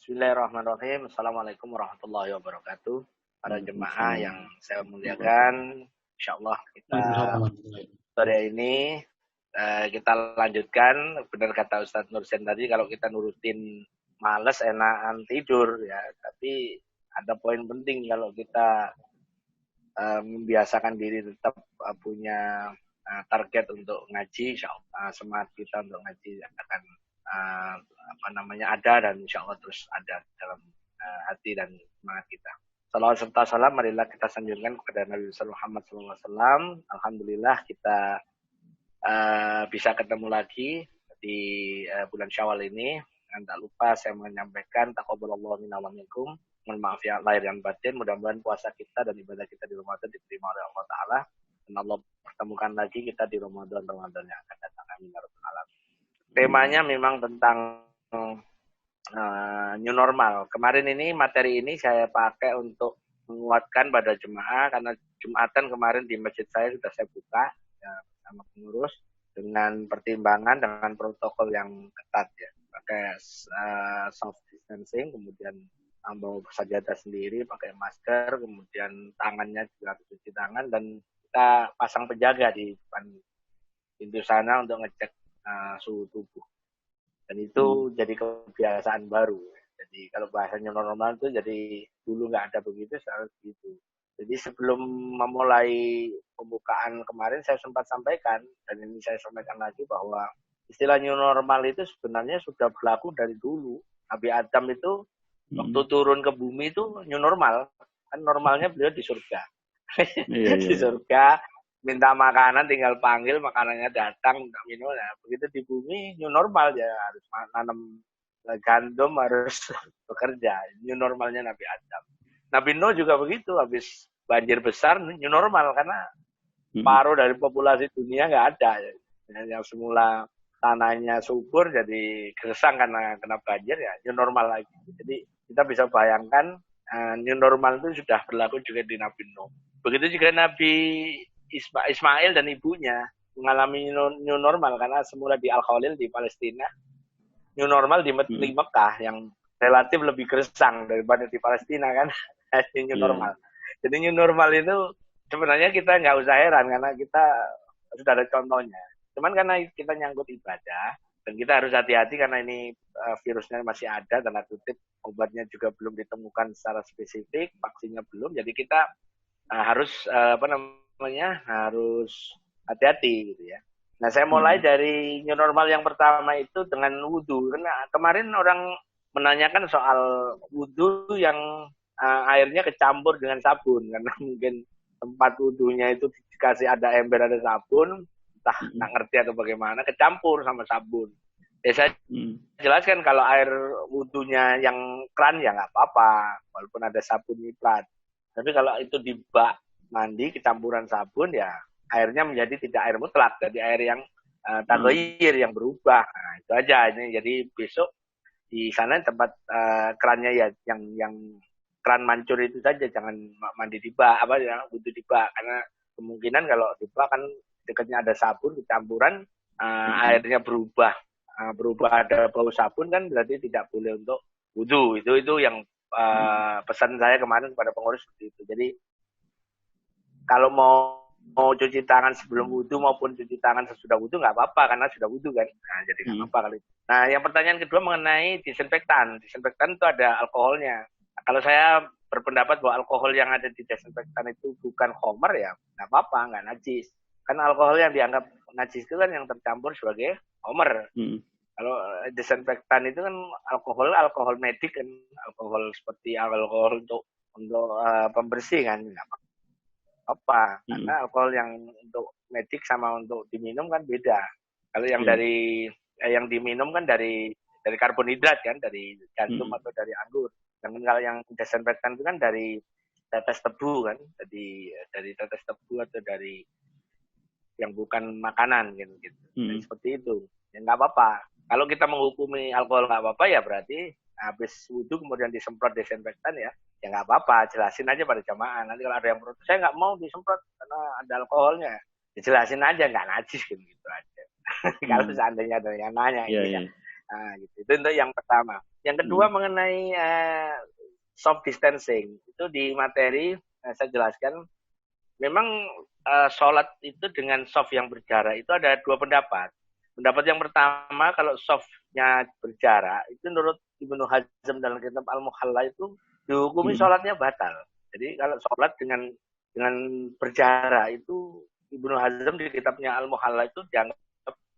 Bismillahirrahmanirrahim. Assalamualaikum warahmatullahi wabarakatuh. Para jemaah Waalaikumsalam. yang saya muliakan, insyaallah kita Waalaikumsalam. sore ini kita lanjutkan. Benar kata Ustadz Nursen tadi, kalau kita nurutin males enakan tidur ya. Tapi ada poin penting kalau kita membiasakan diri tetap punya target untuk ngaji, insyaallah semangat kita untuk ngaji akan ada dan insya Allah terus ada dalam hati dan semangat kita. Salawat serta salam marilah kita sanjungkan kepada Nabi Muhammad SAW. Alhamdulillah kita bisa ketemu lagi di bulan Syawal ini. Dan tak lupa saya menyampaikan taqabbalallahu minna wa minkum. Mohon maaf ya lahir dan batin. Mudah-mudahan puasa kita dan ibadah kita di Ramadan diterima oleh Allah Ta'ala. Dan Allah pertemukan lagi kita di Ramadan yang akan datang. Amin ya rabbal alamin. Temanya memang tentang new normal. Kemarin ini materi ini saya pakai untuk menguatkan pada jemaah karena Jumatan kemarin di masjid saya sudah saya buka ya, bersama pengurus dengan pertimbangan dengan protokol yang ketat ya, pakai soft distancing, kemudian bawa sajadah sendiri, pakai masker, kemudian tangannya juga harus cuci tangan dan kita pasang penjaga di depan pintu sana untuk ngecek suhu tubuh. Dan itu jadi kebiasaan baru. Jadi kalau bahasanya normal itu jadi dulu nggak ada begitu, sekarang begitu. Jadi sebelum memulai pembukaan kemarin saya sempat sampaikan, dan ini saya sampaikan lagi bahwa istilah new normal itu sebenarnya sudah berlaku dari dulu. Nabi Adam itu waktu turun ke bumi itu new normal. Kan normalnya beliau di surga. Di surga minta makanan tinggal panggil makanannya datang, minta minum. Nah, begitu di bumi new normal ya, harus nanam gandum, harus bekerja. New normalnya Nabi Adam. Nabi Nuh juga begitu, habis banjir besar new normal karena paruh dari populasi dunia nggak ada. Yang semula tanahnya subur jadi gersang karena kena banjir ya new normal lagi. Jadi kita bisa bayangkan new normal itu sudah berlaku juga di Nabi Nuh. Begitu juga Nabi Ismail dan ibunya mengalami new normal karena semula di Al-Khalil di Palestina, new normal di Mekah yang relatif lebih gersang daripada di Palestina kan. New normal. Jadi new normal itu sebenarnya kita nggak usah heran karena kita sudah ada contohnya. Cuman karena kita nyangkut ibadah dan kita harus hati-hati karena ini virusnya masih ada, tanda kutip obatnya juga belum ditemukan secara spesifik, vaksinnya belum, jadi kita harus harus hati-hati gitu ya. Nah, saya mulai dari new normal yang pertama itu dengan wudhu. Karena kemarin orang menanyakan soal wudhu yang airnya kecampur dengan sabun. Karena mungkin tempat wudhunya itu dikasih ada ember, ada sabun. Entah nggak ngerti atau bagaimana, kecampur sama sabun. Ya saya jelaskan kalau air wudhunya yang keran ya nggak apa-apa. Walaupun ada sabun nitrat. Tapi kalau itu di bak mandi kecampuran sabun ya airnya menjadi tidak air mutlak, jadi air yang tagoyir yang berubah. Nah, itu aja ini. Jadi besok di sana tempat kerannya ya yang keran mancur itu saja, jangan mandi di bak wudhu di bak, karena kemungkinan kalau di bak kan dekatnya ada sabun kecampuran airnya berubah ada bau sabun kan berarti tidak boleh untuk wudhu. Itu yang pesan saya kemarin kepada pengurus seperti itu. Jadi kalau mau cuci tangan sebelum wudhu maupun cuci tangan sesudah wudhu nggak apa-apa karena sudah wudhu kan. Nah, jadi nggak apa-apa kali. Nah, yang pertanyaan kedua mengenai disinfektan. Disinfektan itu ada alkoholnya. Nah, kalau saya berpendapat bahwa alkohol yang ada di disinfektan itu bukan khamar ya nggak apa-apa, nggak najis. Karena alkohol yang dianggap najis itu kan yang tercampur sebagai khamar. Kalau disinfektan itu kan alkohol medik kan, alkohol seperti alkohol untuk pembersih kan, nggak apa, karena alkohol yang untuk medik sama untuk diminum kan beda. Kalau yang yang diminum kan dari karbonhidrat kan, dari gandum atau dari anggur. Dan kalau yang desinfektan itu kan dari tetes tebu kan, dari tetes tebu atau dari yang bukan makanan gitu. Jadi seperti itu. Ya nggak apa-apa. Kalau kita menghukumi alkohol nggak apa-apa ya berarti habis wudhu kemudian disemprot desinfektan ya nggak apa-apa, jelasin aja pada jamaah. Nanti kalau ada yang protes, saya nggak mau disemprot karena ada alkoholnya, dijelasin aja nggak najis gitu aja. Kalau seandainya ada yang nanya gitu ya. Nah, gitu. Itu untuk yang pertama. Yang kedua mengenai soft distancing. Itu di materi saya jelaskan. Memang sholat itu dengan soft yang berjarak itu ada dua pendapat. Pendapat yang pertama, kalau softnya berjarak, itu menurut Ibnu Hazm dalam kitab Al-Muhalla itu dihukumi sholatnya batal. Jadi kalau sholat dengan berjarak itu Ibnu Hazm di kitabnya Al-Muhalla itu dianggap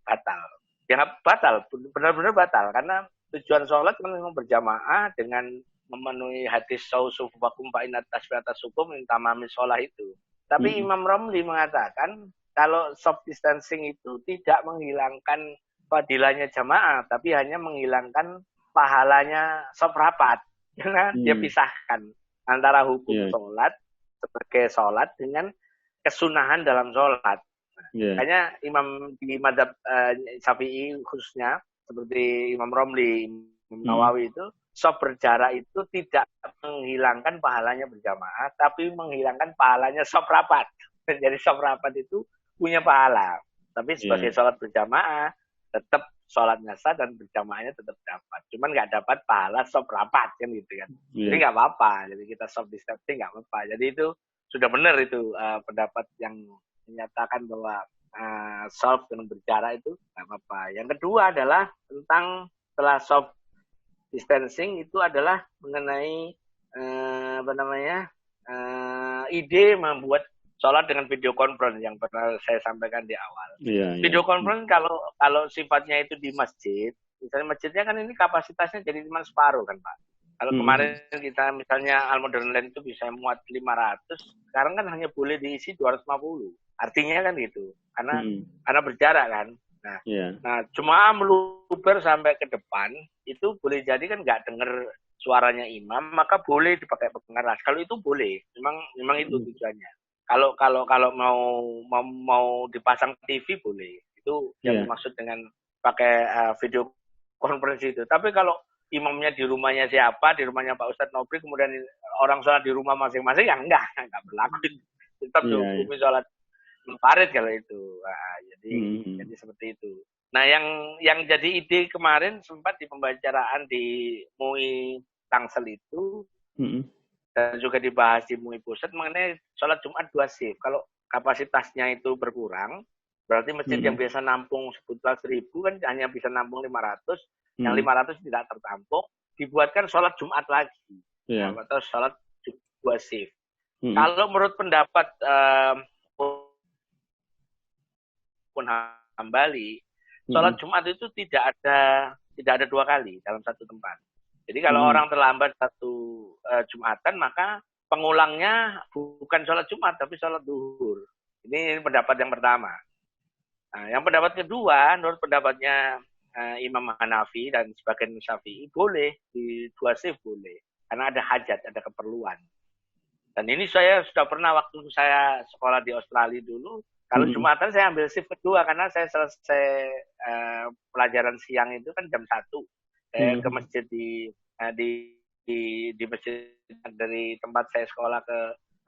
batal. Dianggap batal, benar-benar batal. Karena tujuan sholat kan memang berjamaah dengan memenuhi hadis sausufakum fa'inat tasbihatas sukum intamami sholat itu. Tapi Imam Romli mengatakan kalau soft distancing itu tidak menghilangkan fadilahnya jamaah, tapi hanya menghilangkan pahalanya soft rapat. Karena dia pisahkan antara hukum sholat sebagai sholat dengan kesunahan dalam sholat. Makanya Imam di madhab Syafi'i khususnya, seperti Imam Romli, Imam Nawawi itu, soft berjarak itu tidak menghilangkan pahalanya berjamaah, tapi menghilangkan pahalanya soft rapat. Jadi soft rapat itu punya pahala, tapi sebagai sholat berjamaah tetap sholatnya sah dan berjamaahnya tetap dapat. Cuman nggak dapat pahala soft rapat kan gitu kan. Jadi nggak apa-apa. Jadi kita soft distancing nggak apa-apa. Jadi itu sudah benar itu pendapat yang menyatakan bahwa soft dengan berjarak itu nggak apa-apa. Yang kedua adalah tentang setelah soft distancing itu adalah mengenai ide membuat sholat dengan video conference yang pernah saya sampaikan di awal. Video conference kalau sifatnya itu di masjid, misalnya masjidnya kan ini kapasitasnya jadi cuma separuh kan Pak. Kalau kemarin kita misalnya Al Modern Land itu bisa muat 500, sekarang kan hanya boleh diisi 250. Artinya kan gitu, karena berjarak kan. Nah, cuma meluber sampai ke depan itu boleh jadi kan nggak dengar suaranya imam, maka boleh dipakai pengeras. Kalau itu boleh, memang itu tujuannya. Kalau mau dipasang TV boleh, itu yang dimaksud dengan pakai video konferensi itu. Tapi kalau imamnya di rumahnya siapa, di rumahnya Pak Ustadz Nobri, kemudian orang sholat di rumah masing-masing, ya enggak berlaku. Tetap dihukumi sholat munfarid kalau itu. Nah, jadi seperti itu. Nah, yang jadi ide kemarin sempat di pembicaraan di MUI Tangsel itu dan juga dibahas di MUI Pusat mengenai sholat Jumat 2 shift. Kalau kapasitasnya itu berkurang, berarti masjid yang biasa nampung 11.000 kan hanya bisa nampung 500, yang 500 tidak tertampung, dibuatkan sholat Jumat lagi. Atau sholat 2 shift. Kalau menurut pendapat pun Hambali, sholat Jumat itu tidak ada 2 kali dalam satu tempat. Jadi kalau orang terlambat satu Jumatan, maka pengulangnya bukan sholat Jumat tapi sholat duhur. Ini pendapat yang pertama. Nah, yang pendapat kedua, menurut pendapatnya Imam Hanafi dan sebagian Syafi'i, boleh di 2 shift boleh, karena ada hajat, ada keperluan. Dan ini saya sudah pernah waktu saya sekolah di Australia dulu. Kalau Jumatan saya ambil shift kedua karena saya selesai pelajaran siang itu kan jam 1. Saya ke masjid di masjid dari tempat saya sekolah ke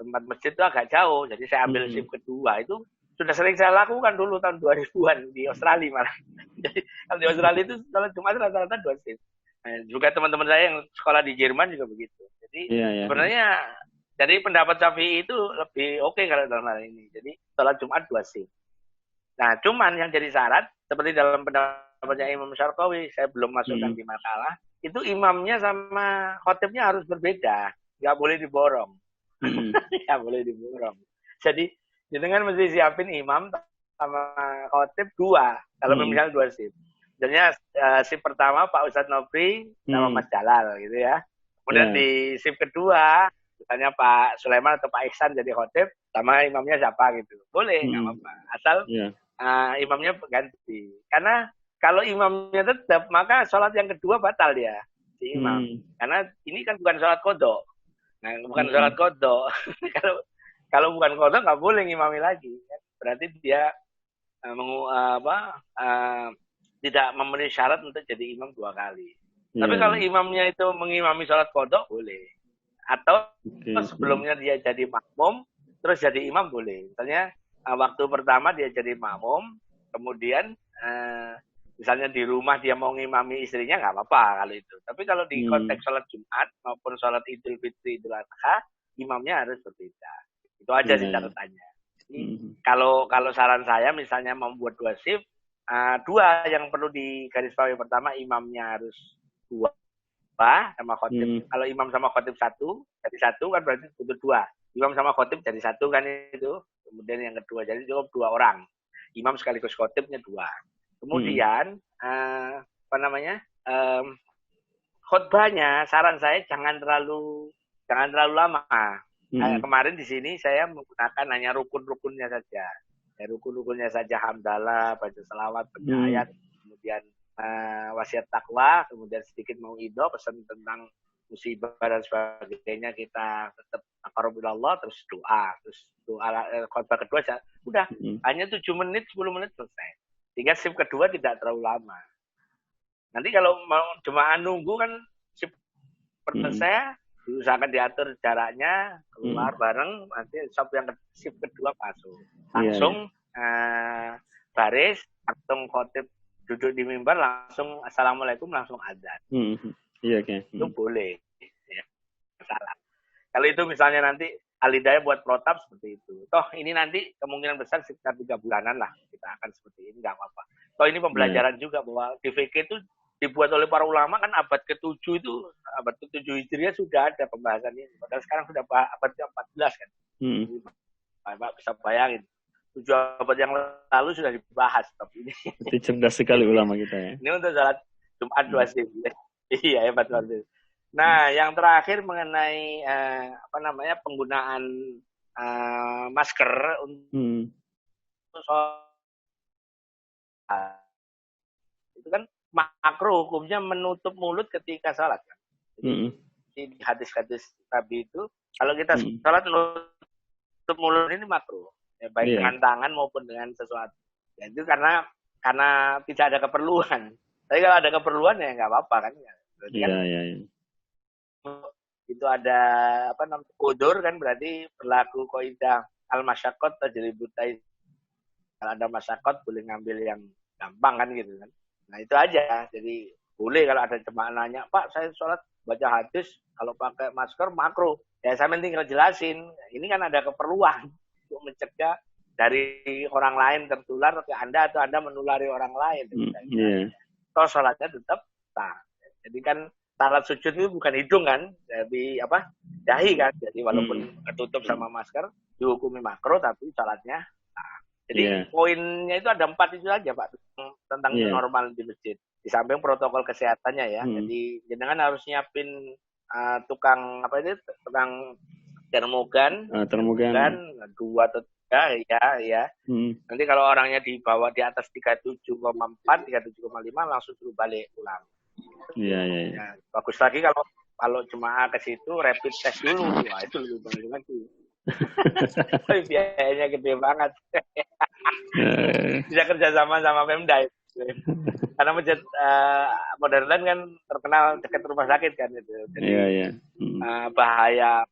tempat masjid itu agak jauh. Jadi saya ambil shift kedua. Itu sudah sering saya lakukan dulu tahun 2000-an di Australia malah. Jadi kalau di Australia itu sholat Jumat rata-rata 2 shift. Nah, juga teman-teman saya yang sekolah di Jerman juga begitu. Jadi sebenarnya jadi pendapat Syafi'i itu lebih oke kalau dalam hal ini. Jadi sholat Jumat 2 shift. Nah, cuman yang jadi syarat seperti dalam pendapatnya Imam Syarqawi, saya belum masukkan di makalah, itu imamnya sama khotibnya harus berbeda, nggak boleh diborong, nggak boleh diborong. Jadi dengan mesti siapin imam sama khotib 2, kalau misalnya 2 shift. Jadinya shift pertama Pak Ustadz Nobri sama Mas Jalal gitu ya. Kemudian di shift kedua misalnya Pak Sulaiman atau Pak Ihsan jadi khotib, sama imamnya siapa gitu. Boleh, nggak apa-apa. Asal imamnya ganti. Karena kalau imamnya tetap, maka sholat yang kedua batal dia, si imam. Karena ini kan bukan sholat kodok. Nah, bukan sholat kodok. kalau bukan kodok, nggak boleh ngimami lagi. Berarti dia tidak memenuhi syarat untuk jadi imam 2 kali. Tapi kalau imamnya itu mengimami sholat kodok, boleh. Atau sebelumnya dia jadi makmum, terus jadi imam boleh. Misalnya waktu pertama dia jadi makmum, kemudian misalnya di rumah dia mau ngimami istrinya nggak apa-apa kalau itu. Tapi kalau di konteks sholat Jumat maupun sholat Idul Fitri, Idul Adha, imamnya harus berbeda. Itu aja sih catatannya. Jadi, kalau saran saya misalnya membuat 2 shift, 2 yang perlu digarisbawahi. Pertama, imamnya harus 2 sama khotib. Kalau imam sama khotib 1, jadi 1 kan berarti butuh 2. Imam sama khotib jadi 1 kan itu. Kemudian yang kedua, jadi cukup 2 orang. Imam sekaligus khotibnya 2. Kemudian khotbahnya saran saya jangan terlalu lama. Kemarin di sini saya menggunakan hanya rukun-rukunnya saja. Ya, rukun-rukunnya saja hamdalah, baca selawat, baca ayat, kemudian wasiat takwa, kemudian sedikit mauidhah, pesan tentang musibah dan sebagainya, kita tetap aqrabillah, terus doa khotbah kedua udah hanya 7 menit 10 menit selesai. Sehingga shift kedua tidak terlalu lama. Nanti kalau mau jemaah nunggu kan shift saya diusahakan diatur jaraknya, keluar bareng, nanti shift kedua masuk. Langsung baris, langsung khotib duduk di mimbar, langsung assalamualaikum, langsung azan. Iya, oke. Itu boleh. Ya, salah. Kalau itu misalnya nanti Al-Hidayah buat protap seperti itu. Toh ini nanti kemungkinan besar sekitar 3 bulanan lah kita akan seperti ini, nggak apa-apa. Toh ini pembelajaran juga bahwa DVK itu dibuat oleh para ulama kan abad ke-7 itu, abad ke-7 Hijriah sudah ada pembahasan ini. Padahal sekarang sudah abad ke-14 kan. Pak bisa bayangin. 7 abad yang lalu sudah dibahas tapi ini. Itu cerdas sekali ulama kita ya. Ini untuk salat Jumat 2 shift. Iya, hebat banget. Nah, yang terakhir mengenai penggunaan masker untuk itu kan makruh hukumnya menutup mulut ketika salat kan. Jadi di hadis-hadis Nabi itu kalau kita salat menutup mulut ini makruh, ya, baik dengan tangan maupun dengan sesuatu. Ya, itu karena tidak ada keperluan. Tapi kalau ada keperluan ya nggak apa-apa kan. Berarti kan itu ada udzur kan, berarti berlaku kaidah al-masyaqqat tajlibut taysir. Kalau ada masyaqqat boleh ngambil yang gampang kan gitu kan. Nah itu aja. Jadi boleh kalau ada jemaah nanya, Pak saya sholat baca hadis kalau pakai masker makruh. Ya saya tinggal jelasin. Ini kan ada keperluan untuk mencegah dari orang lain tertular ke Anda atau Anda menulari orang lain. Toh sholatnya tetap sah. Jadi kan salat sujud itu bukan hidung kan, jadi dahi kan. Jadi walaupun ketutup sama masker dihukumi makruh tapi salatnya sah. Jadi poinnya itu ada 4 itu aja Pak tentang normal di masjid. Di samping protokol kesehatannya ya. Jadi jenengan harus nyiapin tukang termogan 2 atau 3 ya. Nanti kalau orangnya dibawa di atas 37,4, 37,5 langsung suruh balik pulang. Ya, bagus lagi kalau jemaah ke situ rapid test dulu. Wah, itu lebih bagus lagi. Biayanya gede banget. Bisa kerjasama sama Pemda. Karena masjid Modern kan terkenal dekat rumah sakit kan itu. Jadi bahayanya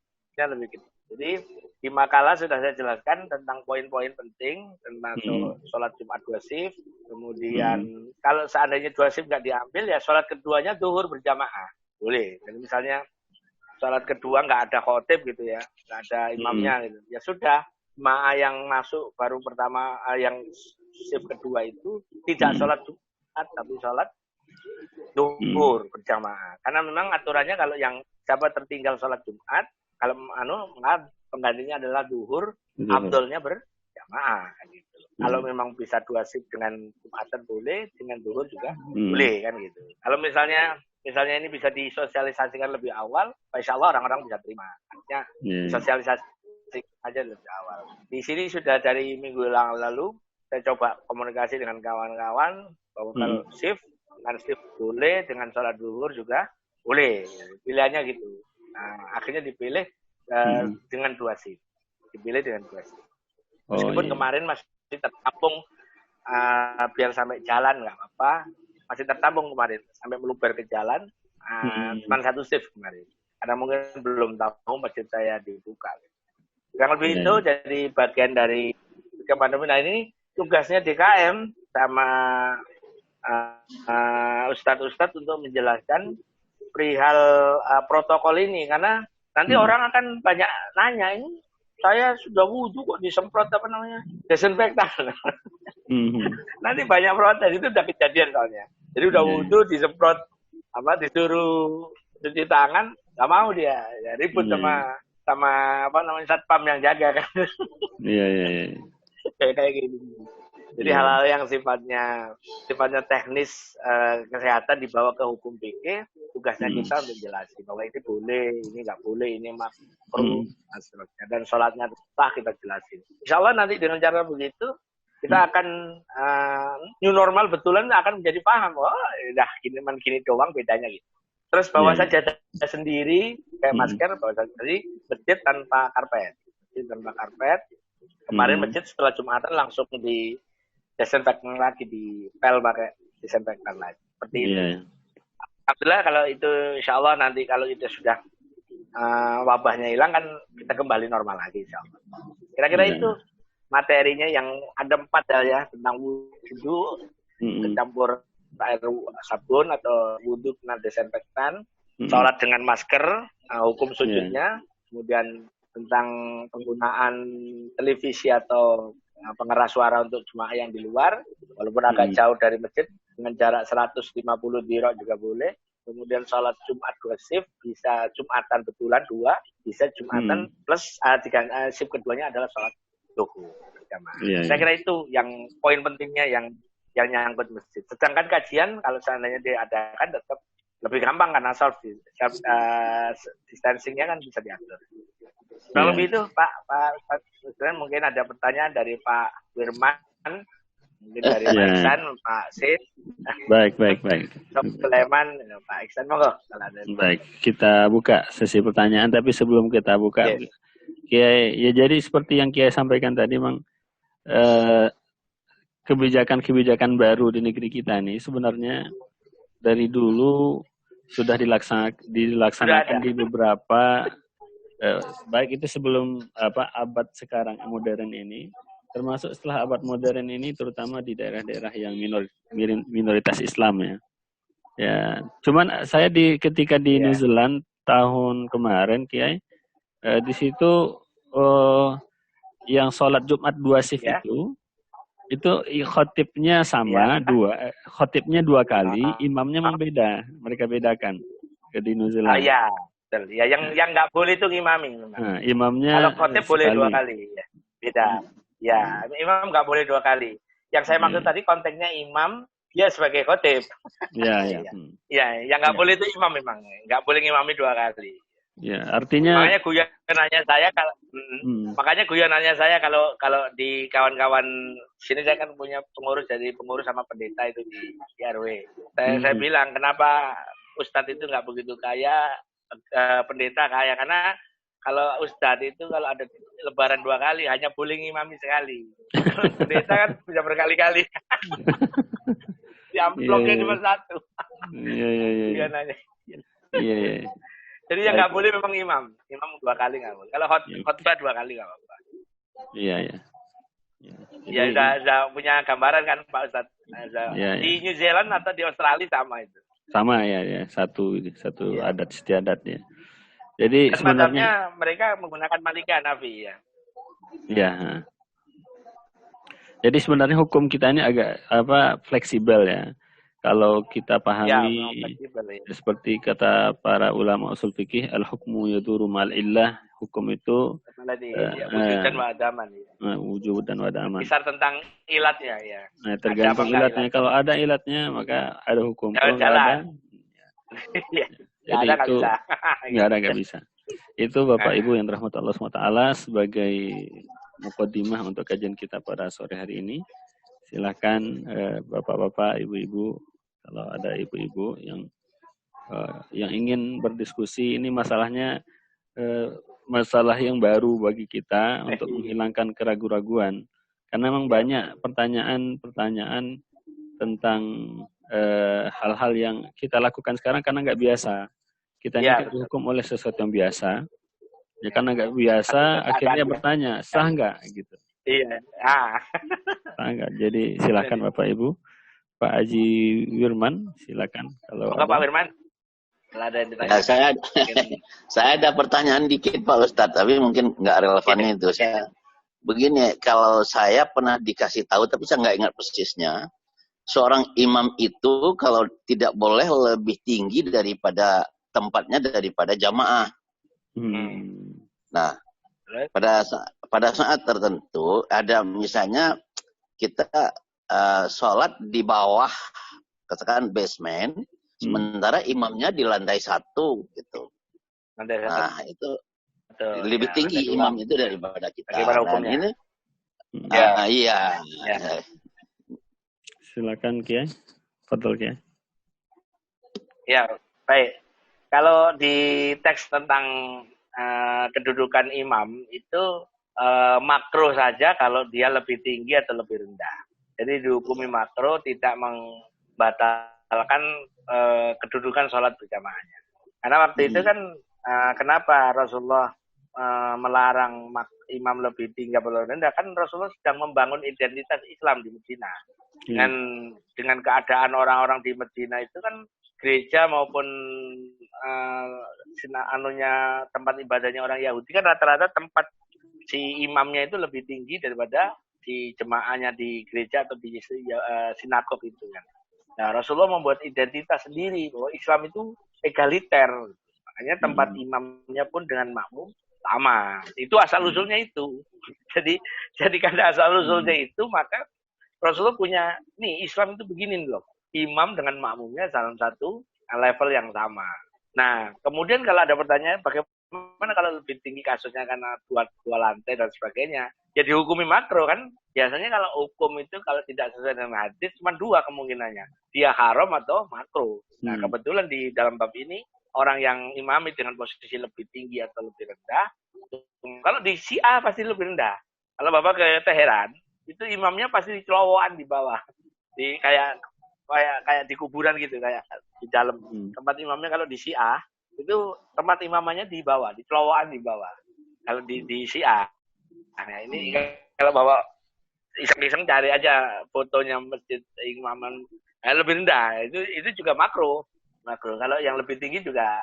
lebih gede. Jadi di makalah sudah saya jelaskan tentang poin-poin penting tentang sholat Jumat 2 shift. Kemudian kalau seandainya 2 shift nggak diambil ya sholat keduanya zuhur berjamaah. Boleh. Jadi misalnya sholat kedua nggak ada khotib gitu ya, nggak ada imamnya gitu. Ya sudah, jemaah yang masuk baru pertama yang shift kedua itu tidak sholat Jumat tapi sholat zuhur berjamaah. Karena memang aturannya kalau yang siapa tertinggal sholat Jumat, kalau penggantinya adalah zuhur, afdolnya berjamaah gitu. Kalau memang bisa 2 shift dengan Jumatan boleh, dengan zuhur juga boleh kan gitu. Kalau misalnya ini bisa disosialisasikan lebih awal, insya Allah orang-orang bisa terima. Artinya sosialisasi aja lebih awal. Di sini sudah dari minggu lalu saya coba komunikasi dengan kawan-kawan bahwa kalau shift dengan shift boleh, dengan sholat zuhur juga boleh. Pilihannya gitu. Nah, akhirnya dipilih dengan 2 shift. Dipilih dengan 2 shift. Meskipun kemarin masih tertampung biar sampai jalan nggak apa-apa, masih tertampung kemarin sampai meluber ke jalan, cuma 1 shift kemarin. Karena mungkin belum tahu masjid saya dibuka. Yang lebih itu jadi bagian dari pandemi. Nah ini tugasnya DKM sama ustadz-ustadz untuk menjelaskan perihal protokol ini, karena nanti orang akan banyak nanya, ini saya sudah wudhu kok disemprot apa namanya desinfektan. Nanti banyak protes, itu udah kejadian soalnya. Jadi udah wudhu disemprot disuruh cuci tangan, nggak mau dia, ya, ribut sama apa namanya satpam yang jaga kan. Iya. Kayak gini. Jadi hal-hal yang sifatnya teknis kesehatan dibawa ke hukum fikih, tugasnya kita untuk jelasin bahwa ini boleh, ini nggak boleh, ini makruh, dan sholatnya sah kita jelasin. Insya Allah nanti dengan cara begitu kita akan new normal betulan akan menjadi paham. Oh, udah gini doang bedanya gitu. Terus bawa saja sendiri kayak masker, bawa saja sendiri, masjid tanpa karpet. Kemarin masjid setelah Jumatan langsung di desinfektan lagi, dipel pakai disinfektan lagi. Seperti itu. Alhamdulillah kalau itu insya Allah nanti kalau itu sudah wabahnya hilang kan kita kembali normal lagi insya Allah. Kira-kira itu materinya yang ada 4 hal ya, tentang wudhu, kecampur air sabun atau wudhu kena desinfektan, sholat dengan masker, hukum sujudnya, kemudian tentang penggunaan televisi atau pengeras suara untuk jemaah yang di luar, walaupun agak jauh dari masjid, dengan jarak 150 dirok juga boleh. Kemudian sholat Jumat 2 shift, bisa Jumatan betulan 2, bisa Jumatan plus shift keduanya adalah sholat duhur. Saya kira itu yang poin pentingnya yang nyangkut masjid. Sedangkan kajian kalau seandainya diadakan tetap lebih gampang karena self distancing-nya kan bisa diatur. Kalau lebih itu Pak mungkin ada pertanyaan dari Pak Wirman, mungkin dari Pak Iksan, Pak Sid. Baik. Dr. Sulaiman, Pak Iksan, monggo. Baik, kita buka sesi pertanyaan, tapi sebelum kita buka, Kiai, ya jadi seperti yang Kiai sampaikan tadi, Mang, kebijakan-kebijakan baru di negeri kita nih sebenarnya dari dulu sudah dilaksanakan di beberapa baik itu sebelum abad sekarang modern ini, termasuk setelah abad modern ini, terutama di daerah-daerah yang minoritas Islam ya. Ya, cuman saya ketika di New Zealand tahun kemarin, Kiai, di situ yang sholat Jumat 2 shift itu khotibnya sama khotibnya 2 kali, imamnya memang beda, mereka bedakan di New Zealand. Ya, yang nggak boleh itu ngimami. Nah, imamnya kalau khotib boleh 2 kali, ya. Beda. Ya, imam nggak boleh 2 kali. Yang saya maksud tadi konteksnya imam, dia sebagai khotib. Ya, yang nggak boleh itu imam memang, nggak boleh ngimami 2 kali. Ya, artinya. Makanya guyonannya saya kalau di kawan-kawan sini, saya kan punya pengurus sama pendeta itu di RW. Saya bilang kenapa Ustadz itu nggak begitu kaya, pendeta kaya, karena kalau Ustadz itu kalau ada lebaran 2 kali hanya boleh ngimami sekali. Pendeta kan bisa berkali-kali. Di amplopnya cuma 1. Iya. Jadi yang nggak boleh memang imam 2 kali nggak boleh. Kalau khotbah 2 kali nggak apa-apa. Iya. Ya udah punya gambaran kan Pak Ustadz. Di New Zealand atau di Australia sama itu. Sama ya, satu adat istiadat ya. Jadi dan sebenarnya mereka menggunakan Malika Nafi ya. Iya. Jadi sebenarnya hukum kita ini agak fleksibel ya. Kalau kita pahami seperti kata para ulama usul fikih, al-hukmu yaduru ma'al illah, hukum itu wujud dan wa'adaman. Wujud dan wa'adaman. Kisar tentang ilatnya ya. Nah, tergantung ilatnya. Kalau ada ilatnya maka ada hukum. Kalau nggak ada, jadi itu nggak bisa. Itu Bapak Ibu yang dirahmati Allah SWT sebagai muqaddimah untuk kajian kita pada sore hari ini. Silakan Bapak-bapak, Ibu-ibu, kalau ada ibu-ibu yang ingin berdiskusi, ini masalahnya masalah yang baru bagi kita untuk menghilangkan keraguan-raguan. Karena memang banyak pertanyaan tentang hal-hal yang kita lakukan sekarang karena nggak biasa. Kita ini dihukum oleh sesuatu yang biasa. Ya karena nggak biasa, akhirnya bertanya, sah nggak gitu. Iya. Sah nggak. Jadi silakan Bapak Ibu. Pak Haji Wirman, silakan kalau Pak ada. Wirman. Kalau ada yang ditanya. Ya, saya ada pertanyaan dikit Pak Ustadz, tapi mungkin nggak relevannya itu. Saya begini, kalau saya pernah dikasih tahu, tapi saya nggak ingat persisnya, seorang imam itu kalau tidak boleh lebih tinggi daripada tempatnya daripada jamaah. Nah, pada saat tertentu ada misalnya kita sholat di bawah, katakan basement, sementara imamnya di lantai 1 gitu. Nah, itu lebih tinggi imam itu daripada kita. Nah, ini iya. Silakan Kiai. Fadhol Kiai. Ya, baik. Kalau di teks tentang kedudukan imam itu makro saja kalau dia lebih tinggi atau lebih rendah. Jadi dihukumi makro, tidak membatalkan kedudukan sholat berjamaahnya. Karena waktu itu kan kenapa Rasulullah melarang imam lebih tinggi atau lebih rendah? Kan Rasulullah sedang membangun identitas Islam di Medina. Dengan keadaan orang-orang di Medina itu kan gereja maupun tempat ibadahnya orang Yahudi kan rata-rata tempat si imamnya itu lebih tinggi daripada si jemaahnya di gereja atau di sinagog itu kan. Nah, Rasulullah membuat identitas sendiri bahwa Islam itu egaliter. Makanya tempat imamnya pun dengan makmum sama. Itu asal usulnya itu. Jadi karena asal usulnya itu, maka Rasulullah punya, nih Islam itu begini loh. Imam dengan makmumnya dalam satu level yang sama. Nah, kemudian kalau ada pertanyaan, bagaimana kalau lebih tinggi kasusnya karena dua lantai dan sebagainya? Ya dihukumi makro kan. Biasanya kalau hukum itu kalau tidak sesuai dengan hadis, cuma dua kemungkinannya. Dia haram atau makro. Nah, kebetulan di dalam bab ini, orang yang imami dengan posisi lebih tinggi atau lebih rendah, kalau di Syiah pasti lebih rendah. Kalau Bapak ke Teheran, itu imamnya pasti di celowokan di bawah. Kayak di kuburan gitu, kayak di dalam. Tempat imamnya kalau di Syiah, itu tempat imamannya di bawah, di celowokan di bawah. Kalau di Syiah. Nah, ini kalau Bapak iseng-iseng cari aja fotonya masjid imaman lebih rendah, itu juga makro. Kalau yang lebih tinggi juga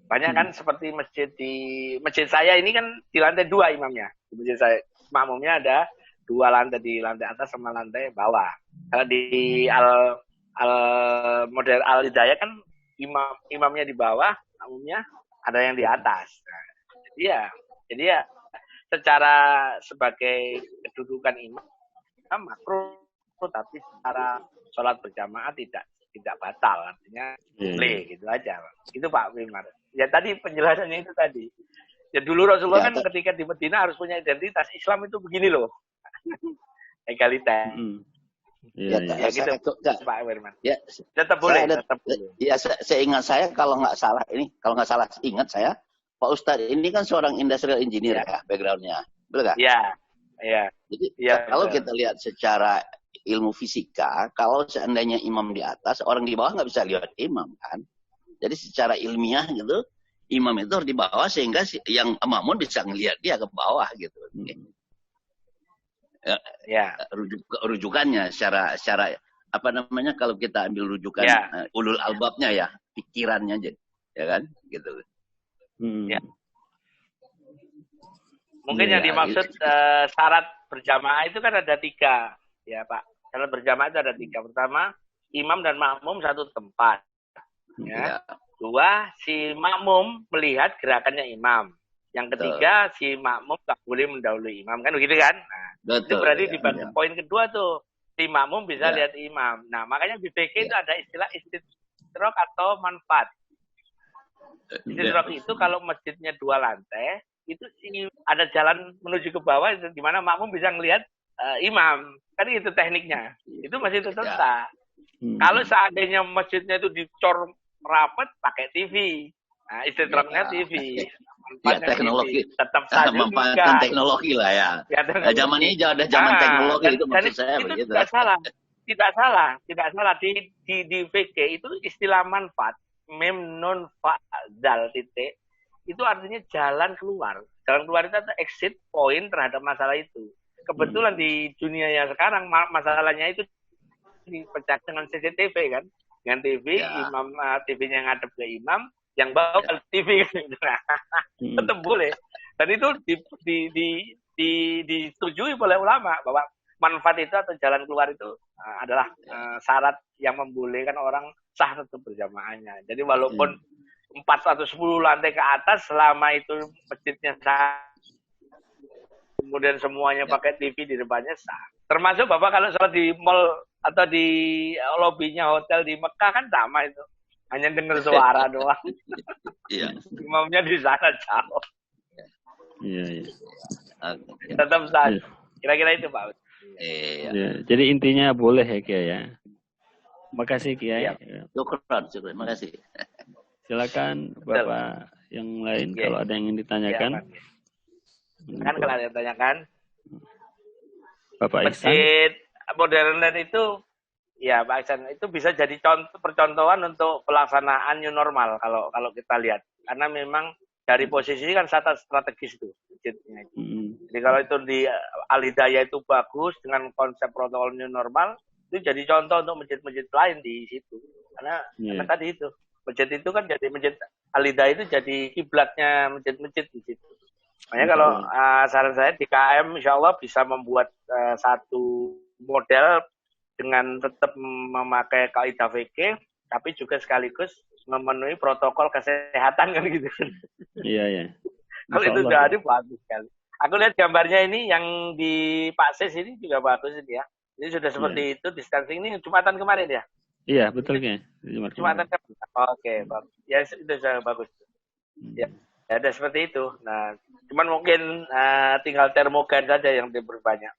banyak kan, seperti masjid saya ini kan di lantai 2 imamnya. Di masjid saya makmumnya ada 2 lantai, di lantai atas sama lantai bawah. Kalau di model Al Hidayah kan imamnya di bawah, makmumnya ada yang di atas. Nah, jadi ya secara sebagai kedudukan imam makruh, tapi secara sholat berjamaah tidak batal, artinya boleh gitu aja. Itu Pak Wimar. Ya tadi penjelasannya itu tadi. Ya dulu Rasulullah kan ketika di Medina harus punya identitas Islam itu begini loh. Egaliter. Gitu Pak Wirman. Ya, tetap boleh. Ya, seingat saya kalau nggak salah ingat saya, Pak Ustadz ini kan seorang industrial engineer ya backgroundnya, betul nggak? Iya. Jadi kalau kita lihat secara ilmu fisika, kalau seandainya imam di atas, orang di bawah nggak bisa lihat imam kan? Jadi secara ilmiah gitu, imam itu harus di bawah sehingga yang makmum bisa ngelihat dia ke bawah gitu. Rujukannya secara apa namanya, kalau kita ambil rujukan ulul albabnya ya, pikirannya jadi, ya kan, gitu. Mungkin yang dimaksud syarat berjamaah itu kan ada 3 ya Pak. Syarat berjamaah itu ada 3. Pertama, imam dan makmum satu tempat. Ya. 2, si makmum melihat gerakannya imam. Yang ketiga, si makmum tak boleh mendahului imam, kan begitu kan? Nah, itu berarti di poin kedua tuh, si makmum bisa lihat imam. Nah, makanya di BK itu ada istilah istidrok atau manfaat. Istidrok itu kalau masjidnya 2 lantai, itu ada jalan menuju ke bawah di mana makmum bisa melihat imam. Kan itu tekniknya. Itu masih tetap sah. Kalau seandainya masjidnya itu dicor rapat pakai TV. Nah, istidroknya TV. Teknologi. Tetap sah juga. Memanfaatkan teknologi lah ya. Zaman ini ada zaman teknologi itu maksud saya itu begitu. Tidak salah. Di VK itu istilah manfaat, mem non fa'dal titik. Itu artinya jalan keluar. Jalan keluar itu ada exit point terhadap masalah itu. Kebetulan di dunia yang sekarang masalahnya itu dipecah dengan CCTV kan, dengan TV, Ya. imam TV-nya ngadep ke imam, yang bawa TV kan, tetap boleh. Dan itu disetujui oleh ulama bahwa manfaat itu atau jalan keluar itu adalah syarat yang membolehkan orang sah tetap berjamaahnya. Jadi walaupun 4 atau 10 lantai ke atas, selama itu masjidnya sah, kemudian semuanya pakai TV di depannya sah. Termasuk Bapak kalau sholat di mall atau di lobinya hotel di Mekah kan sama itu. Hanya dengar suara doang. Iya. Imamnya di sana jauh. Iya. Tetap sah. Kira-kira itu Pak. Iya. Ya, jadi intinya boleh ya Kiai ya. Makasih Kiai. Syukran. Makasih. Silakan Bapak yang lain kalau ada yang ingin ditanyakan. Kan kalau ada yang tanyakan. Bapak Iksan. Masjid modern itu ya Pak Iksan itu bisa jadi percontohan untuk pelaksanaan new normal kalau kita lihat. Karena memang dari posisi kan sangat strategis itu masjidnya. Jadi kalau itu di Al-Hidayah itu bagus dengan konsep protokol new normal, itu jadi contoh untuk masjid-masjid lain di situ. Karena tadi itu masjid itu kan jadi masjid Al-Hidayah itu jadi kiblatnya masjid-masjid di situ. Makanya kalau saran saya di KM insya Allah bisa membuat satu model dengan tetap memakai kaidah fikih, tapi juga sekaligus memenuhi protokol kesehatan kan gitu. Iya. Kalau itu sudah ada bagus sekali. Aku lihat gambarnya ini yang di Pak Sis ini juga bagus ini ya. Ini sudah seperti itu distancing ini Jumatan kemarin ya. Iya betul ya. Jumatan kemarin. Oke, bagus. Ya itu sudah bagus. Ya ada seperti itu. Nah, cuman mungkin tinggal termogan saja yang diperbanyak.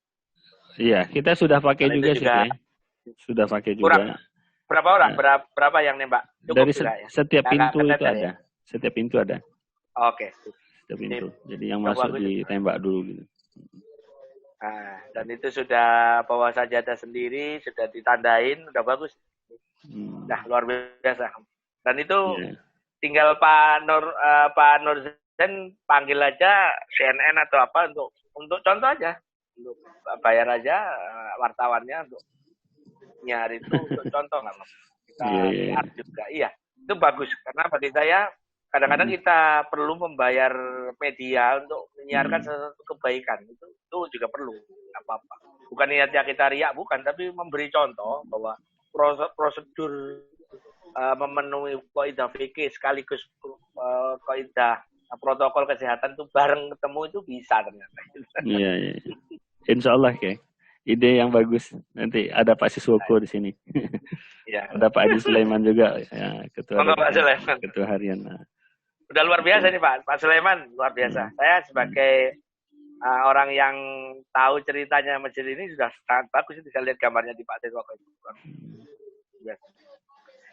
Iya, kita sudah pakai juga sih ya. Sudah pakai juga. Kurang. Berapa orang? Berapa yang nembak? Cukup dari setiap pintu itu ada. Ya? Setiap pintu ada. Oke. Setiap pintu. Jadi yang masuk ditembak dulu gitu. Nah, dan itu sudah bawa sajadah sendiri, sudah ditandain, udah bagus. Nah, luar biasa. Dan itu tinggal Pak Nur Zain panggil aja CNN atau apa untuk contoh aja, untuk bayar aja wartawannya untuk nyari itu untuk contoh nggak Mas? Kita lihat juga, iya itu bagus karena bagi saya kadang-kadang kita perlu membayar media untuk menyiarkan sesuatu kebaikan itu juga perlu apa-apa. Bukan niatnya kita riak bukan, tapi memberi contoh bahwa prosedur memenuhi kaidah fikih sekaligus kaidah protokol kesehatan itu bareng ketemu itu bisa ternyata. Iya. Insya Allah kayak ide yang bagus. Nanti ada Pak Siswoko di sini. Ya. Ada Pak Adi Sulaiman juga ya, ketua harian. Udah luar biasa nih Pak Sulaiman, luar biasa. Saya sebagai orang yang tahu ceritanya masjid ini sudah sangat bagus, bisa lihat gambarnya di Pak Siswoko itu.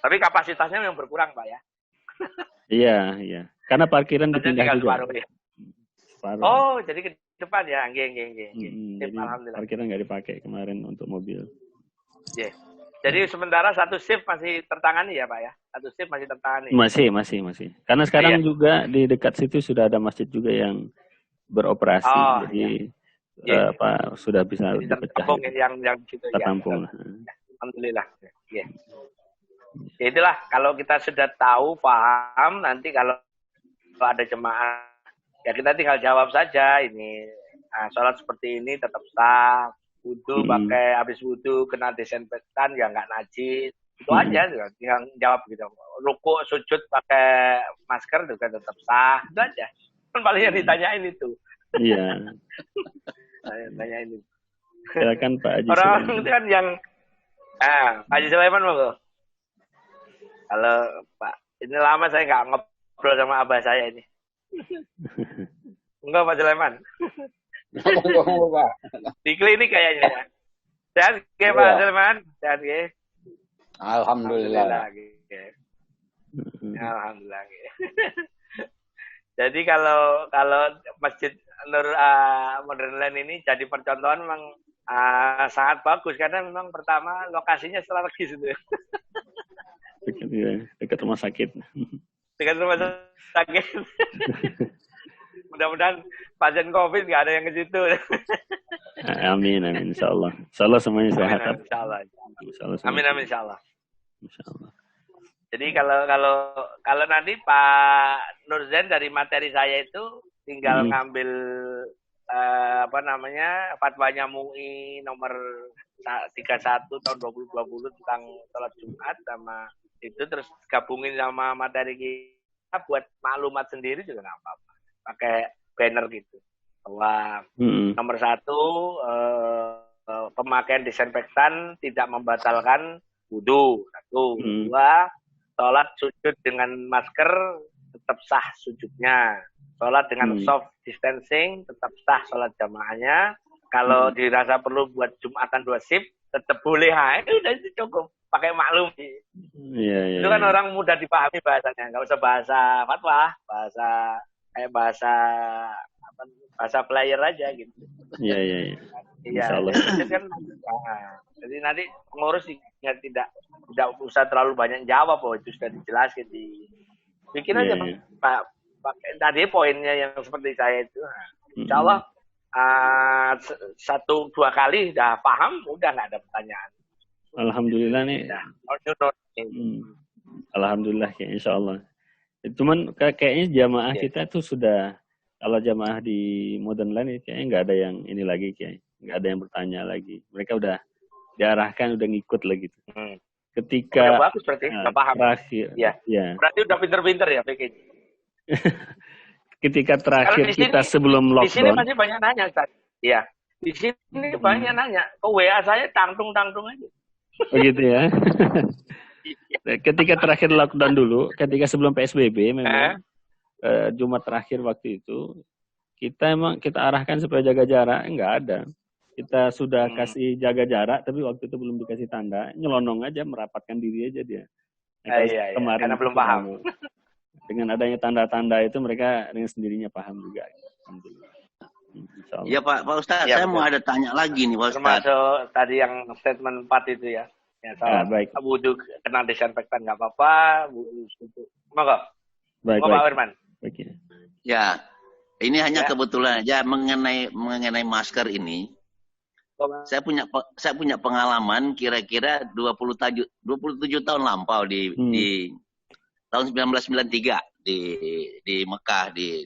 Tapi kapasitasnya memang berkurang, Pak ya. Iya. Karena parkiran dipindah juga. Separuh. Oh, jadi ke depan ya, nggih. Alhamdulillah. Parkiran nggak dipakai kemarin untuk mobil. Yeah. Jadi sementara satu shift masih tertangani ya, Pak ya? Satu shift masih tertangani. Masih. Karena sekarang juga di dekat situ sudah ada masjid juga yang beroperasi. Jadi sudah bisa dipecah. Yang situ tertampung. Ya. Alhamdulillah. Yeah. Ya itulah kalau kita sudah tahu, paham, nanti kalau ada jemaah ya kita tinggal jawab saja ini sholat seperti ini tetap sah, wudu pakai habis wudu kena desinfektan ya nggak najis, itu aja tinggal jawab gitu. Rukuk sujud pakai masker juga tetap sah, itu aja. Kan paling yang ditanyain itu. Iya. Tanyain itu. Silakan Pak Haji Orang Sulaiman. itu kan yang Pak Haji Sulaiman mau. Halo Pak, ini lama saya nggak ngobrol sama abah saya ini. Enggak Pak Sulaiman. Pak. Di klinik kayaknya ya. Sehat ke Pak Sulaiman? Sehat ke? Alhamdulillah. Alhamdulillah. Jadi kalau Masjid Nur Modern Land ini jadi percontohan memang sangat bagus karena memang pertama lokasinya strategis itu. Dekat rumah sakit. Dekat rumah sakit. Mudah-mudahan pasien COVID nggak ada yang ke situ. Amin, amin, insyaallah. Insyaallah semuanya Amin, sehat. amin, insyaallah. Insyaallah Amin, semuanya amin, insyaallah. insyaallah. Jadi kalau nanti Pak Nurzain dari materi saya itu tinggal ngambil fatwanya MUI nomor 31 tahun 2020 tentang sholat Jumat sama itu terus gabungin sama materi kita buat maklumat sendiri juga nggak apa-apa. Pakai banner gitu. Bahwa nomor 1 pemakaian disinfektan tidak membatalkan wudhu. 1, 2 sholat sujud dengan masker tetap sah sujudnya. Sholat dengan soft distancing tetap sah sholat jamaahnya. Kalau dirasa perlu buat Jumatan 2 shift tetap boleh. Udah itu cukup. Pakai maklum. Itu kan orang mudah dipahami bahasanya. Nggak usah bahasa fatwa. Bahasa player aja gitu. Iya. Jadi nanti pengurus tidak usah terlalu banyak jawab, itu sudah dijelaskan bikin aja Pak. Tadi poinnya yang seperti saya itu, insya Allah 1-2 kali udah paham, udah nggak ada pertanyaan. Alhamdulillah nih. Alhamdulillah ya, insya Allah. Cuman kayaknya jamaah kita tuh sudah, kalau jamaah di Modern Line kayaknya nggak ada yang ini lagi, kayaknya nggak ada yang bertanya lagi. Mereka udah diarahkan, udah ngikut lagi gitu. Ketika udah bagus berarti, udah paham. Terakhir, ya. Berarti udah pinter-pinter ya PKJ. Ketika terakhir kita sebelum lockdown. Di sini masih banyak nanya, Ustaz. Iya. Di sini banyak nanya. WA saya tangtung-tangtung aja. Begitu ya. Ketika terakhir lockdown dulu, ketika sebelum PSBB memang Jumat terakhir waktu itu kita arahkan supaya jaga jarak, enggak ada. Kita sudah kasih jaga jarak, tapi waktu itu belum dikasih tanda, nyelonong aja, merapatkan diri aja dia. Iya, kemarin karena belum paham. Dengan adanya tanda-tanda itu mereka dengan sendirinya paham juga. Alhamdulillah. Ya Pak Ustadz, saya mau ada tanya lagi nih Pak Ustadz. Termasuk tadi yang statement 4 itu ya. Ya, baik. Wudhu kena disinfektan nggak apa-apa. Monggo. Baik, Pak Firman. Baik. Ya, ini hanya kebetulan aja mengenai masker ini. Saya punya pengalaman kira-kira 27 tahun lampau di tahun 1993 di Mekah di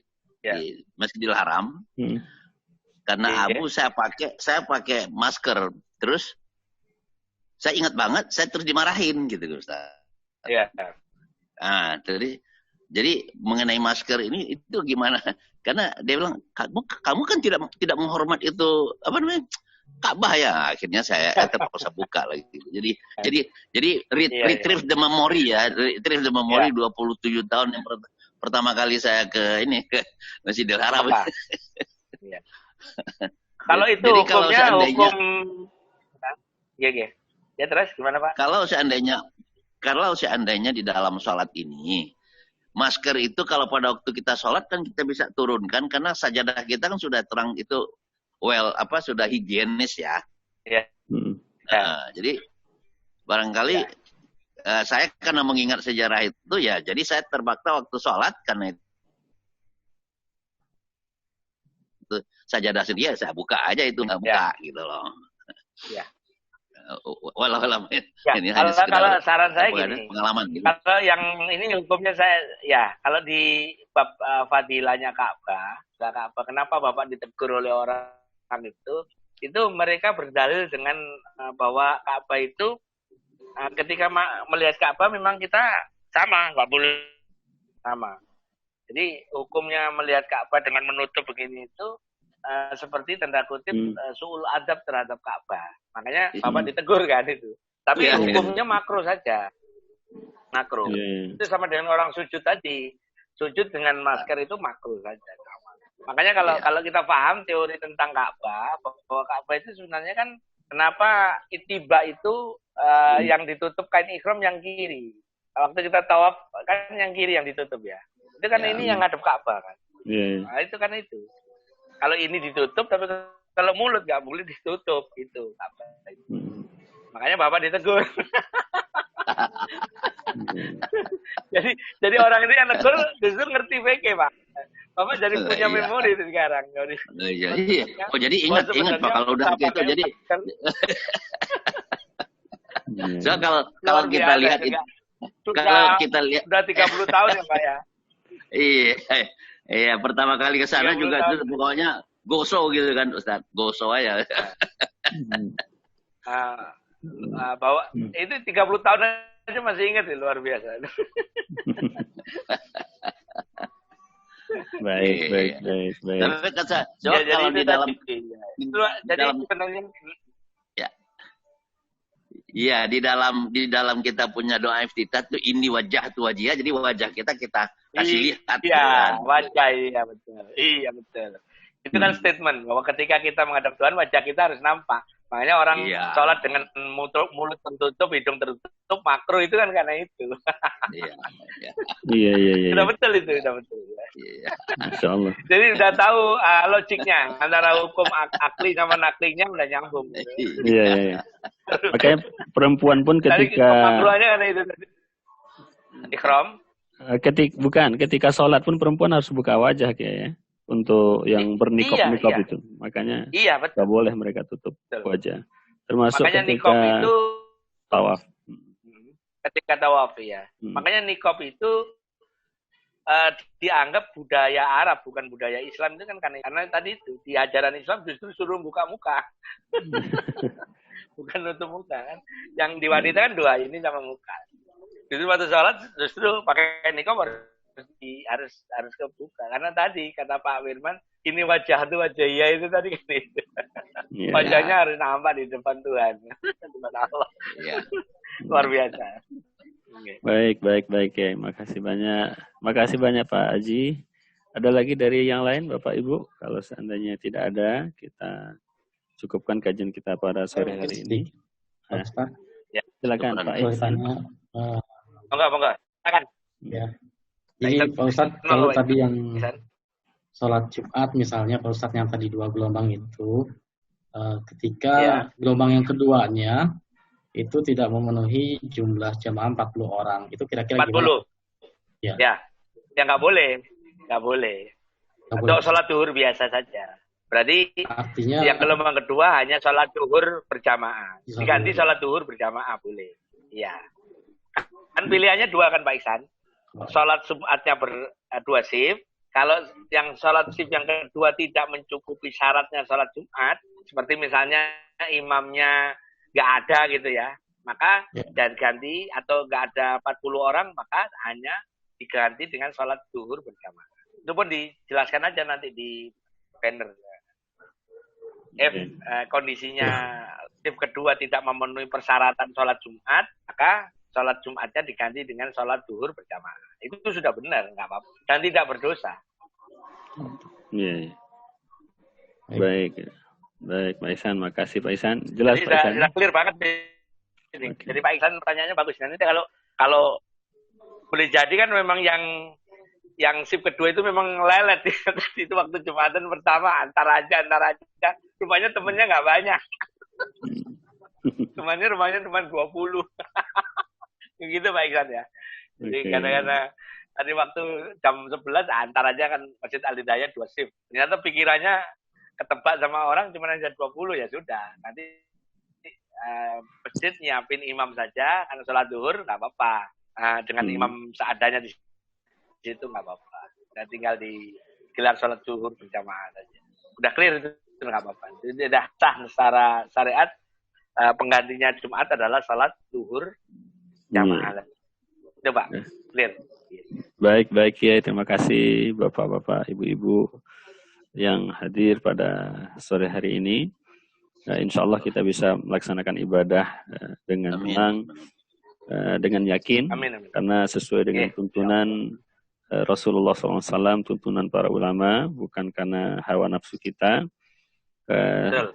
Masjidil Haram. Karena Abu saya pakai masker, terus saya ingat banget saya terus dimarahin gitu Ustaz. Iya. Nah, jadi mengenai masker ini itu gimana? Karena dia bilang kamu kan tidak menghormat itu Ka'bah ya. Akhirnya saya terpaksa buka lagi. Jadi retrieve the memory ya. Retrieve the memory 27 tahun yang pertama kali saya ke Masjidil Haram. Kalau itu jadi hukumnya hukum ya terus gimana Pak? Kalau seandainya di dalam sholat ini masker itu kalau pada waktu kita sholat kan kita bisa turunkan karena sajadah kita kan sudah terang itu sudah higienis ya. Iya. Jadi barangkali saya karena mengingat sejarah itu ya, jadi saya terbakta waktu sholat karena itu sajadah sendiri saya buka aja itu nggak buka gitu loh. Iya. Walau ini kalau saran saya gini, pengalaman gitu. Kalau yang ini hukumnya kalau di bab fadilahnya Ka'bah, kenapa Bapak ditegur oleh orang itu mereka berdalil dengan bahwa Ka'bah itu ketika melihat Ka'bah memang kita sama, nggak boleh sama. Jadi hukumnya melihat Ka'bah dengan menutup begini itu seperti tanda kutip su'ul adab terhadap Ka'bah. Makanya Bapak ditegur kan itu. Tapi hukumnya makruh saja. Makruh. Itu sama dengan orang sujud tadi. Sujud dengan masker itu makruh saja. Makanya kalau kita paham teori tentang Ka'bah, bahwa Ka'bah itu sebenarnya kan kenapa ittiba itu yang ditutup kain ihram yang kiri. Waktu kita tawaf kan yang kiri yang ditutup ya. Itu kan ini yang ngadep Ka'bah kan. Nah, itu kan itu. Kalau ini ditutup, tapi kalau mulut nggak boleh ditutup itu. Makanya Bapak ditegur. jadi orang itu yang negur justru ngerti PK Pak. Bapak jadi punya Iya. memori itu sekarang. Iya. Oh jadi ingat Pak kalau udah gitu. Jadi so kalau kita lihat itu, kalau kita lihat sudah 30 tahun ya Pak ya. Iya, pertama kali ke sana juga itu pokoknya goso gitu kan Ustaz, goso aja. Bahwa itu 30 tahun aja masih ingat ya, luar biasa. Baik. Tapi kata, kalau di dalam sebenarnya iya di dalam kita punya doa iftitah tuh ini wajah tu wajah, jadi wajah kita kasih lihat. Iya, wajah, iya betul. Itu kan statement bahwa ketika kita menghadap Tuhan wajah kita harus nampak. Makanya orang sholat dengan mulut tertutup, hidung tertutup, makruh itu kan karena itu. Iya. Sudah betul itu, sudah betul. Iya. Masya Allah. Jadi udah tahu logiknya antara hukum akli sama naklinya udah nyambung. Iya. Makanya perempuan pun ketika makruhnya karena itu tadi. Ikhram. Ketika sholat pun perempuan harus buka wajah kayaknya. Untuk yang bernikop itu, makanya nggak boleh mereka tutup wajah. Termasuk makanya ketika nikop itu tawaf. Ketika tawaf ya. Makanya nikop itu dianggap budaya Arab bukan budaya Islam itu kan karena tadi itu di ajaran Islam justru suruh buka muka, bukan nutup muka kan. Yang di wanita kan dua ini sama muka. Justru waktu sholat justru pakai nikop harus kebuka karena tadi kata Pak Firman ini wajah itu tadi kan itu. Wajahnya harus nampak di depan Tuhan, depan Allah. Luar biasa. Baik ya. Makasih banyak Pak Haji. Ada lagi dari yang lain Bapak Ibu? Kalau seandainya tidak ada, kita cukupkan kajian kita pada sore hari ini. Silakan Pak Ihsan. Enggak. Silakan. Ya. Jadi Pak Ustadz, kalau tadi yang sholat Jumat misalnya Pak Ustadz yang tadi 2 gelombang itu, ketika gelombang yang keduanya itu tidak memenuhi jumlah jamaah 40 orang, itu kira-kira 40. Gimana? Ya nggak boleh. Untuk sholat duhur biasa saja. Berarti artinya yang gelombang kedua hanya sholat duhur berjamaah. Diganti sholat duhur berjamaah boleh. Iya. Kan pilihannya 2 kan Pak Ihsan. Sholat Jumatnya 2 shift. Kalau yang sholat shift yang kedua tidak mencukupi syaratnya sholat Jumat, seperti misalnya imamnya nggak ada gitu ya, maka dan ganti atau nggak ada 40 orang, maka hanya diganti dengan sholat duhur berjamaah. Itu pun dijelaskan aja nanti di banner. Kondisinya shift kedua tidak memenuhi persyaratan sholat Jumat, maka sholat Jumatnya diganti dengan sholat duhur berjamaah. Itu sudah benar, nggak apa-apa. Dan tidak berdosa. Iya. Baik Pak Ihsan. Makasih Pak Ihsan. Jelas Pak Ihsan. Sudah clear banget. Jadi Pak Ihsan pertanyaannya bagus. Nanti kalau boleh jadi kan memang yang shift kedua itu memang lelet. Itu waktu Jumatan pertama antar aja. Rupanya temennya nggak banyak. Rumahnya cuma 20. Gitu Pak Ihsan ya. Jadi kadang-kadang tadi waktu jam 11 antar aja kan Masjid Al-Hidayah 2 shift. Ternyata pikirannya ketebak sama orang cuma hanya 20 ya sudah. Nanti masjid nyiapin imam saja karena sholat duhur nggak apa-apa. Dengan imam seadanya di situ nggak apa-apa. Dan tinggal digelar sholat duhur berjamaah saja. Udah clear itu nggak apa-apa. Jadi sudah sah secara syariat. Penggantinya Jumat adalah sholat duhur jamaah. Coba clear. Baik ya, terima kasih Bapak-bapak, Ibu-ibu yang hadir pada sore hari ini. Insya Allah kita bisa melaksanakan ibadah dengan tenang, dengan yakin, karena sesuai dengan tuntunan Rasulullah SAW, tuntunan para ulama, bukan karena hawa nafsu kita.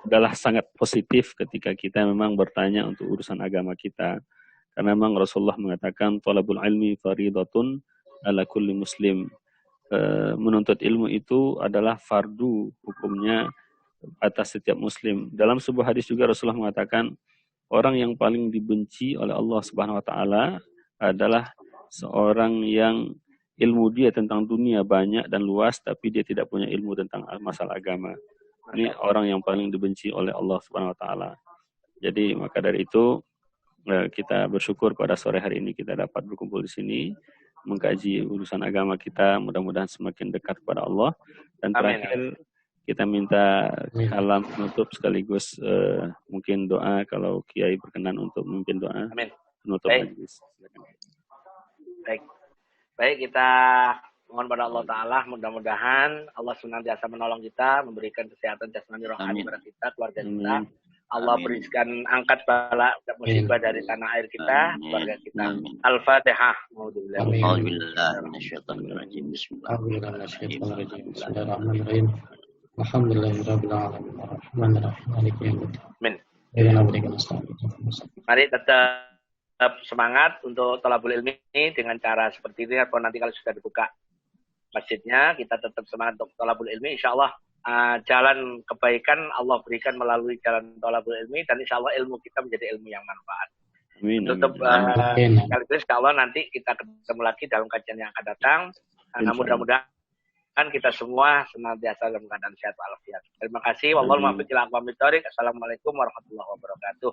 Adalah sangat positif ketika kita memang bertanya untuk urusan agama kita. Karena memang Rasulullah mengatakan thalabul ilmi faridatun ala kulli muslim. Menuntut ilmu itu adalah fardu hukumnya atas setiap muslim. Dalam sebuah hadis juga Rasulullah mengatakan orang yang paling dibenci oleh Allah Subhanahu wa taala adalah seorang yang ilmu dia tentang dunia banyak dan luas, tapi dia tidak punya ilmu tentang masalah agama. Ini orang yang paling dibenci oleh Allah Subhanahu Wa Taala. Jadi maka dari itu kita bersyukur pada sore hari ini kita dapat berkumpul di sini mengkaji urusan agama kita, mudah-mudahan semakin dekat kepada Allah. Dan terakhir kita minta kalam penutup sekaligus mungkin doa kalau Kiai berkenan untuk memimpin doa penutup majelis. Baik, kita mohon pada Allah Ta'ala, mudah-mudahan Allah senantiasa menolong kita, memberikan kesehatan jasmani rohani kepada kita, keluarga kita. Allah berikan angkat bala musibah dari tanah air kita, keluarga kita. Al-Fatihah. Bismillahirrahmanirrahim. Alhamdulillahirabbil alamin. Mari tetap semangat untuk thalabul ilmi dengan cara seperti ini, atau nanti kalau sudah dibuka masjidnya, kita tetap semangat untuk thalabul ilmi. Insyaallah jalan kebaikan Allah berikan melalui jalan thalabul ilmi, dan insyaallah ilmu kita menjadi ilmu yang manfaat. Amin. Tutup sekaligus insyaallah nanti kita ketemu lagi dalam kajian yang akan datang. Karena mudah-mudahan kita semua senantiasa dalam keadaan sehat walafiat. Terima kasih. Wallahul muwaffiq ila aqwamit thoriq. Assalamualaikum warahmatullahi wabarakatuh.